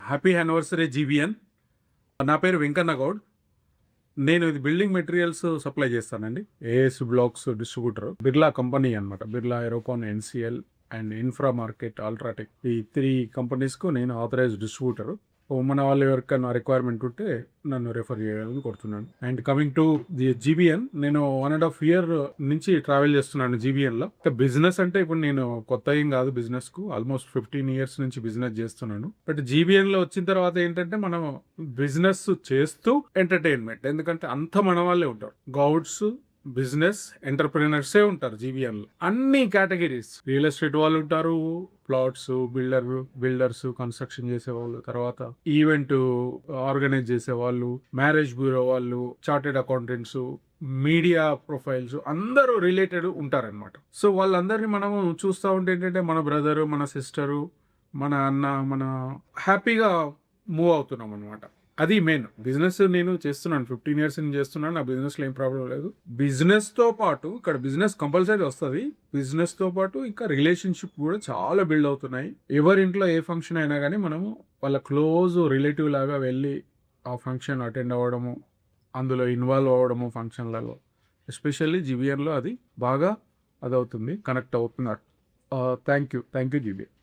Happy anniversary GBN. నా పేరు వెంకన్న గౌడ్. నేను ఇది బిల్డింగ్ మెటీరియల్స్ సప్లై చేస్తానండి. A S blocks distributor. Birla company అనమాట. Birla Aerocon, NCL and infra market, UltraTech, ఈ 3 కంపెనీస్కు నేను ఆథరైజ్డ్ డిస్ట్రిబ్యూటర్. మన వాళ్ళు ఎవరికైనా రిక్వైర్మెంట్ ఉంటే నన్ను రెఫర్ చేయాలని కోరుతున్నాను. And coming to the GBN, నేను 1.5 year నుంచి ట్రావెల్ చేస్తున్నాను జీబీఎన్లో. బిజినెస్ అంటే ఇప్పుడు నేను కొత్త ఏం కాదు బిజినెస్కు. ఆల్మోస్ట్ 15 years నుంచి బిజినెస్ చేస్తున్నాను. బట్ జీబీఎన్లో వచ్చిన తర్వాత ఏంటంటే మనం బిజినెస్ చేస్తూ ఎంటర్టైన్మెంట్, ఎందుకంటే అంత మన వాళ్ళే ఉంటారు. గౌడ్స్, బిజినెస్ ఎంటర్ప్రినర్సే ఉంటారు జీబీఎన్లో. అన్ని కేటగిరీస్, రియల్ ఎస్టేట్ వాళ్ళు ఉంటారు, ప్లాట్స్, బిల్డర్స్, కన్స్ట్రక్షన్ చేసేవాళ్ళు, తర్వాత ఈవెంట్ ఆర్గనైజ్ చేసేవాళ్ళు, మ్యారేజ్ బ్యూరో వాళ్ళు, చార్టెడ్ అకౌంటెంట్స్, మీడియా ప్రొఫైల్స్, అందరూ రిలేటెడ్ ఉంటారనమాట. సో వాళ్ళందరినీ మనము చూస్తూ ఉంటే ఏంటంటే మన బ్రదరు, మన సిస్టరు, మన అన్న, మన హ్యాపీగా మూవ్ అవుతున్నాం అనమాట. అది మెయిన్. బిజినెస్ నేను చేస్తున్నాను, 15 years నుంచి చేస్తున్నాను. నా బిజినెస్లో ఏం ప్రాబ్లం లేదు. బిజినెస్తో పాటు ఇక్కడ బిజినెస్ కంపల్సరీ వస్తుంది. బిజినెస్తో పాటు ఇంకా రిలేషన్షిప్ కూడా చాలా బిల్డ్ అవుతున్నాయి. ఎవరింట్లో ఏ ఫంక్షన్ అయినా కానీ మనము వాళ్ళ క్లోజ్ రిలేటివ్ లాగా వెళ్ళి ఆ ఫంక్షన్ అటెండ్ అవ్వడము, అందులో ఇన్వాల్వ్ అవ్వడము ఫంక్షన్లలో, ఎస్పెషల్లీ జీబీఎన్లో అది బాగా అదవుతుంది, కనెక్ట్ అవుతున్నారు. Thank you GBN.